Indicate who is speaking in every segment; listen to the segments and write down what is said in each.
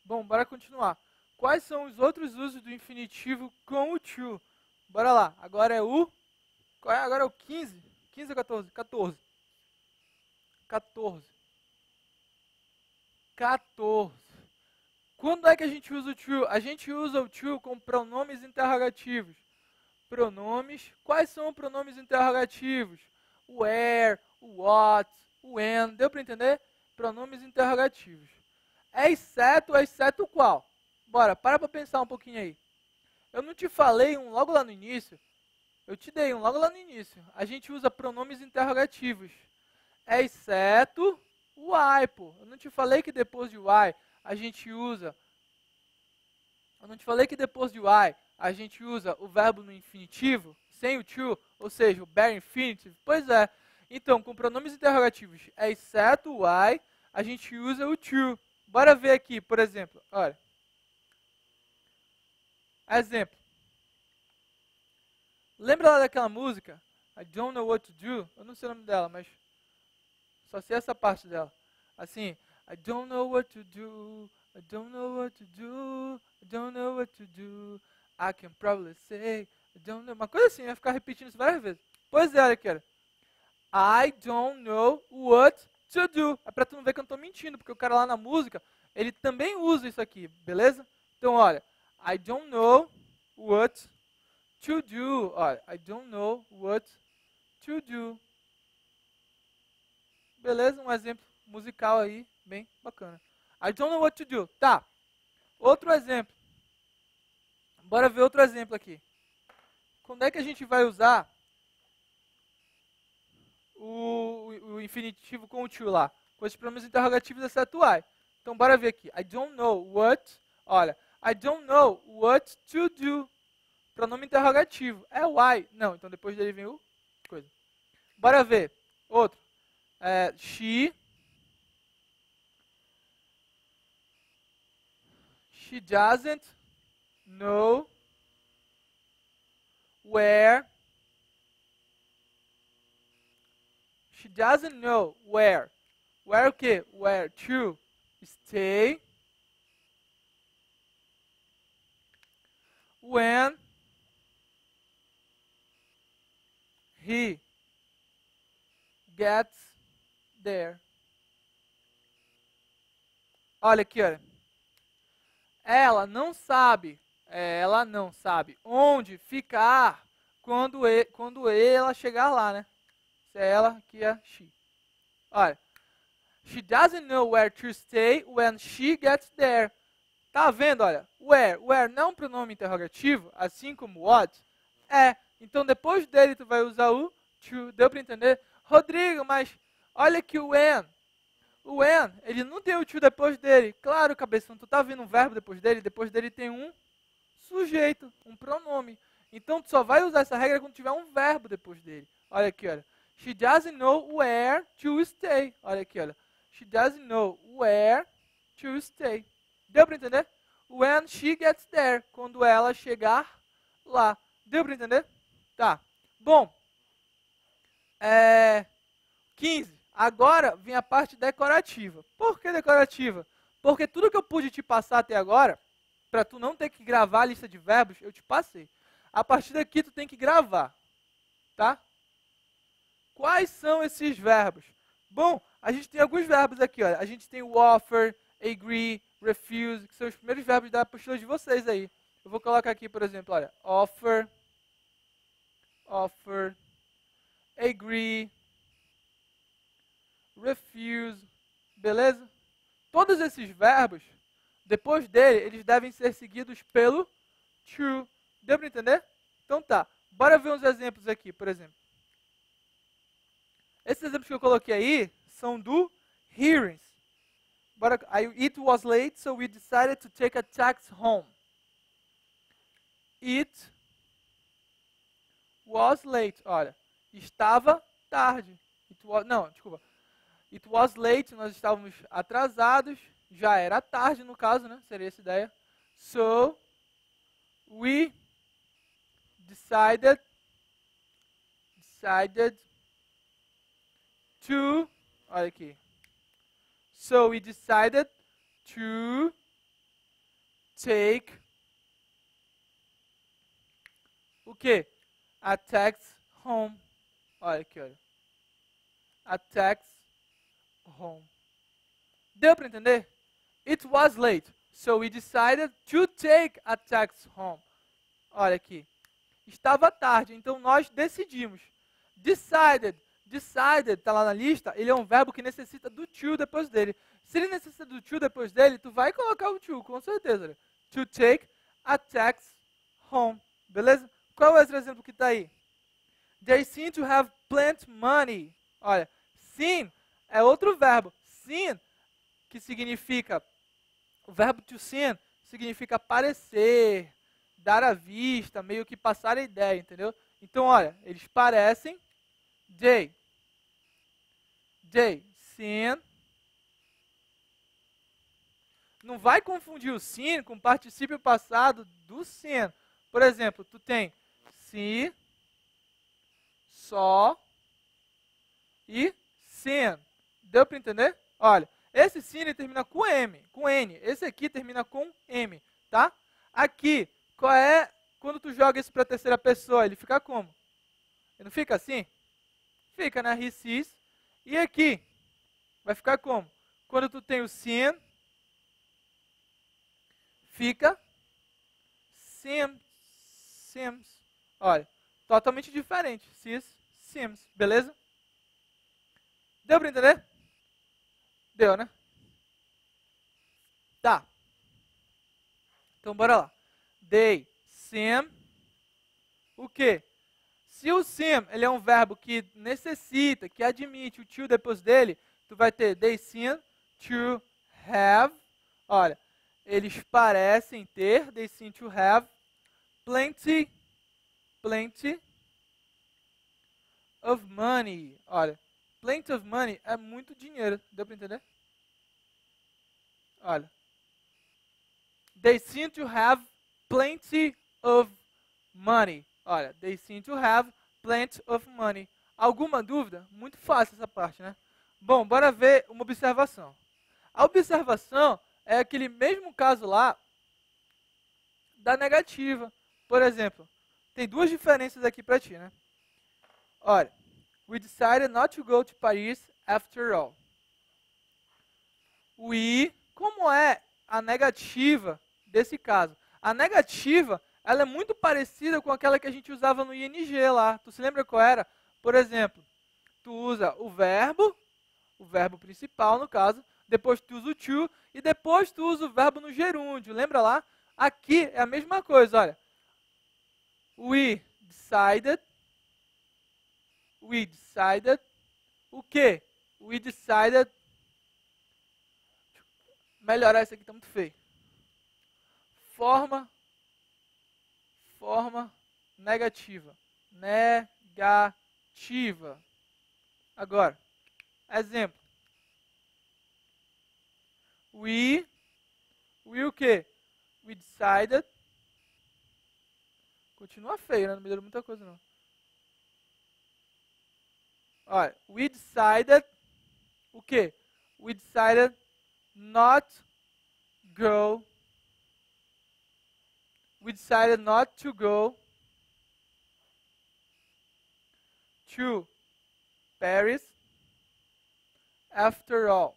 Speaker 1: Bom, bora continuar. Quais são os outros usos do infinitivo com o to? Bora lá. Agora é o... Qual é? Agora é o 15? 15 ou 14? 14. 14. 14. Quando é que a gente usa o to? A gente usa o to com pronomes interrogativos. Pronomes. Quais são pronomes interrogativos? O where, o what, o when. Deu para entender? Pronomes interrogativos. Exceto qual? Bora, para pensar um pouquinho aí. Eu não te falei um logo lá no início? Eu te dei um logo lá no início. A gente usa pronomes interrogativos. Exceto o I, pô. Eu não te falei que depois de I a gente usa... Eu não te falei que depois de I a gente usa o verbo no infinitivo, sem o to, ou seja, o bare infinitive? Pois é. Então, com pronomes interrogativos, exceto o I, a gente usa o to. Bora ver aqui, por exemplo. Olha. Exemplo. Lembra lá daquela música? I don't know what to do. Eu não sei o nome dela, mas só sei essa parte dela. Assim, I don't know what to do. I don't know what to do. I don't know what to do. I can probably say. I don't know. Uma coisa assim, vai ficar repetindo isso várias vezes. Pois é, olha aqui, olha. I don't know what to do. É pra tu não ver que eu não tô mentindo, porque o cara lá na música, ele também usa isso aqui, beleza? Então, olha. I don't know what to do. Olha, I don't know what to do. Beleza? Um exemplo musical aí, bem bacana. I don't know what to do. Tá. Outro exemplo. Bora ver outro exemplo aqui. Quando é que a gente vai usar o infinitivo com o to lá? Com os pronomes interrogativos, exceto I. Então, bora ver aqui. I don't know what... Olha, I don't know what to do. Pronome interrogativo. É o I. Não, então depois dele vem o coisa. Bora ver. Outro. She doesn't know where. She doesn't know where. Where o quê? Where to stay when he gets there. Olha aqui, olha. Ela não sabe onde ficar quando ela chegar lá, né? Se é ela, que é she. Olha. She doesn't know where to stay when she gets there. Tá vendo, olha? Where. Where não é um pronome interrogativo, assim como what. Então depois dele tu vai usar o to. Deu para entender? Rodrigo, mas olha que o when. O when, ele não tem o to depois dele. Claro, cabeção, tu tá vendo um verbo depois dele tem um sujeito, um pronome. Então tu só vai usar essa regra quando tiver um verbo depois dele. Olha aqui, olha. She doesn't know where to stay. Olha aqui, olha. She doesn't know where to stay. Deu para entender? When she gets there. Quando ela chegar lá. Deu para entender? Tá. Bom. 15. Agora vem a parte decorativa. Por que decorativa? Porque tudo que eu pude te passar até agora, para tu não ter que gravar a lista de verbos, eu te passei. A partir daqui tu tem que gravar. Tá? Quais são esses verbos? Bom, a gente tem alguns verbos aqui. Olha. A gente tem o offer, agree, refuse, que são os primeiros verbos da apostila de vocês aí. Eu vou colocar aqui, por exemplo, olha, offer, agree, refuse, beleza? Todos esses verbos, depois dele, eles devem ser seguidos pelo to. Deu para entender? Então tá, bora ver uns exemplos aqui, por exemplo. Esses exemplos que eu coloquei aí são do hearings. It was late, so we decided to take a taxi home. It was late. Olha, estava tarde. It was late, nós estávamos atrasados. Já era tarde, no caso, né? Seria essa ideia. So, we decided to... Olha aqui. So, we decided to take o quê? A taxi home. Olha aqui, olha. A taxi home. Deu para entender? It was late, so we decided to take a taxi home. Olha aqui. Estava tarde, então nós decidimos. Decided, está lá na lista, ele é um verbo que necessita do to depois dele. Se ele necessita do to depois dele, tu vai colocar o to, com certeza. To take a taxi home. Beleza? Qual é o outro exemplo que está aí? They seem to have plenty money. Olha, seem é outro verbo. Seem, que significa, o verbo to seem significa parecer, dar à vista, meio que passar a ideia, entendeu? Então, olha, eles parecem, they seem. Não vai confundir o seem com o particípio passado do seem. Por exemplo, tu tem se, só e seem. Deu para entender? Olha, esse seem ele termina com M, com N. Esse aqui termina com M, tá? Aqui, qual é quando tu joga isso para a terceira pessoa? Ele fica como? Ele não fica assim? Fica, né? He sees. E aqui, vai ficar como? Quando tu tem o seem, fica seems. Olha, totalmente diferente. Sees, seems. Beleza? Deu para entender? Deu, né? Tá. Então, bora lá. They seem o quê? Se o seem ele é um verbo que necessita, que admite o to depois dele, tu vai ter they seem to have. Olha, eles parecem ter, they seem to have plenty of money. Olha, plenty of money é muito dinheiro. Deu para entender? Olha, they seem to have plenty of money. Olha, they seem to have plenty of money. Alguma dúvida? Muito fácil essa parte, né? Bom, bora ver uma observação. A observação é aquele mesmo caso lá da negativa. Por exemplo, tem duas diferenças aqui para ti, né? Olha, we decided not to go to Paris after all. Como é a negativa desse caso? A negativa, ela é muito parecida com aquela que a gente usava no ING lá. Tu se lembra qual era? Por exemplo, tu usa o verbo principal no caso, depois tu usa o to e depois tu usa o verbo no gerúndio. Lembra lá? Aqui é a mesma coisa, olha. We decided o quê? We decided. Melhorar isso aqui, tá muito feio. Forma negativa. Negativa. Agora, exemplo. We o quê? We decided. Continua feio, né? Não melhorou muita coisa, não. Olha, we decided o quê? We decided not go. We decided not to go to Paris after all.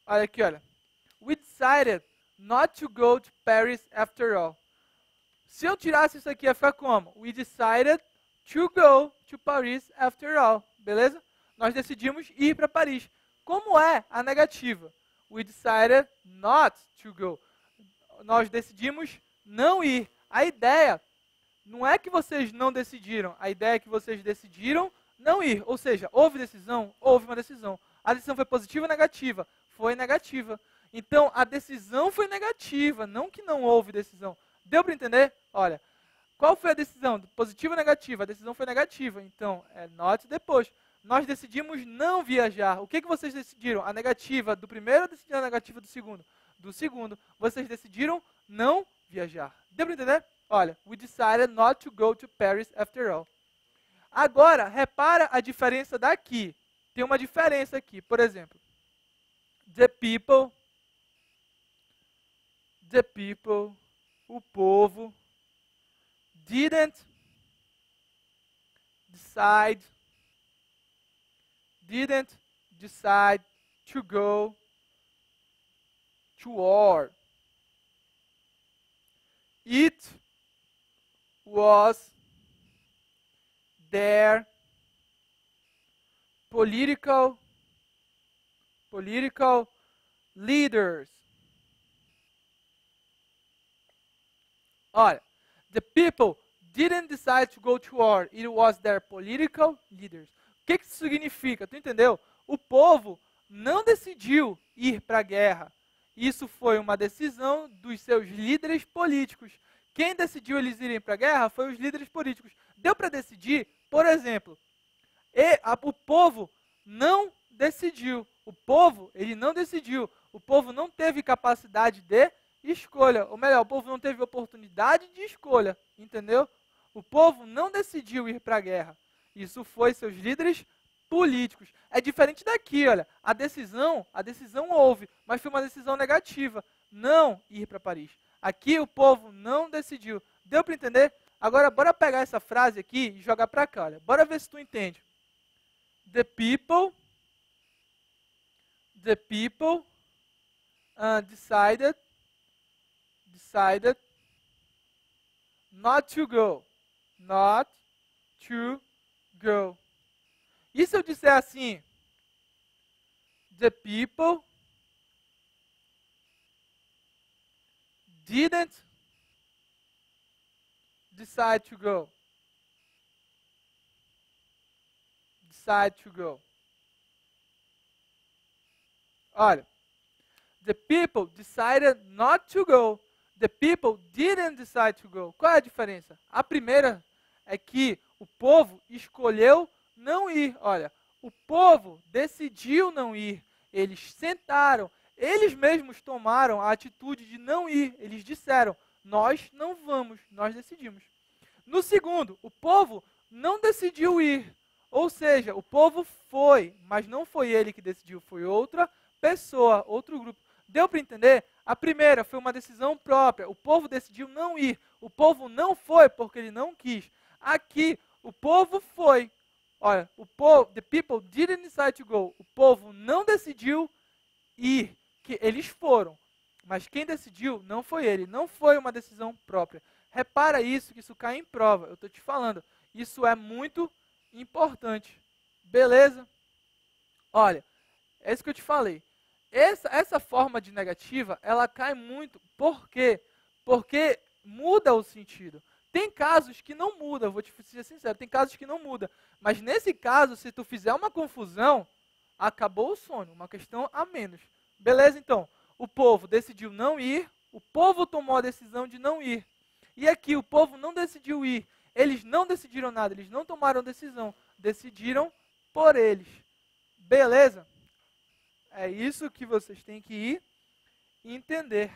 Speaker 1: Olha aqui, olha. We decided not to go to Paris after all. Se eu tirasse isso aqui, ia ficar como? We decided to go to Paris after all. Beleza? Nós decidimos ir para Paris. Como é a negativa? We decided not to go. Nós decidimos não ir. A ideia não é que vocês não decidiram. A ideia é que vocês decidiram não ir. Ou seja, houve decisão? Houve uma decisão. A decisão foi positiva ou negativa? Foi negativa. Então, a decisão foi negativa, não que não houve decisão. Deu para entender? Olha, qual foi a decisão? Positiva ou negativa? A decisão foi negativa. Então, é not depois. Nós decidimos não viajar. O que vocês decidiram? A negativa do primeiro ou decidiram a negativa do segundo? Do segundo. Vocês decidiram não viajar. Deu para entender? Olha, we decided not to go to Paris after all. Agora, repara a diferença daqui. tem uma diferença aqui. Por exemplo, the people, o povo, didn't decide to go to war. It was their political leaders. Olha, the people didn't decide to go to war. It was their political leaders. O que isso significa? Tu entendeu? O povo não decidiu ir para a guerra. Isso foi uma decisão dos seus líderes políticos. Quem decidiu eles irem para a guerra foi os líderes políticos. Deu para decidir, por exemplo, o povo não decidiu. O povo, ele não decidiu. O povo não teve capacidade de escolha. Ou melhor, o povo não teve oportunidade de escolha. Entendeu? O povo não decidiu ir para a guerra. Isso foi seus líderes políticos. É diferente daqui, olha. A decisão houve, mas foi uma decisão negativa. Não ir para Paris. Aqui o povo não decidiu. Deu para entender? Agora, bora pegar essa frase aqui e jogar para cá, olha. Bora ver se tu entende. The people decided not to go. E se eu disser assim? The people didn't decide to go. Olha, the people decided not to go. The people didn't decide to go. Qual é a diferença? A primeira é que o povo escolheu não ir. Olha, o povo decidiu não ir. Eles sentaram. Eles mesmos tomaram a atitude de não ir. Eles disseram, nós não vamos, nós decidimos. No segundo, o povo não decidiu ir. Ou seja, o povo foi, mas não foi ele que decidiu, foi outra pessoa, outro grupo. Deu para entender? A primeira foi uma decisão própria. O povo decidiu não ir. O povo não foi porque ele não quis. Aqui, o povo foi. Olha, the people didn't decide to go. O povo não decidiu ir. Que eles foram. Mas quem decidiu não foi ele. Não foi uma decisão própria. Repara isso, que isso cai em prova. Eu estou te falando. Isso é muito importante. Beleza? Olha, é isso que eu te falei. Essa forma de negativa, ela cai muito. Por quê? Porque muda o sentido. Tem casos que não muda, eu vou te ser sincero, tem casos que não muda. Mas nesse caso, se tu fizer uma confusão, acabou o sonho, uma questão a menos. Beleza, então? O povo decidiu não ir, o povo tomou a decisão de não ir. E aqui, o povo não decidiu ir. Eles não decidiram nada, eles não tomaram decisão. Decidiram por eles. Beleza? É isso que vocês têm que ir entender.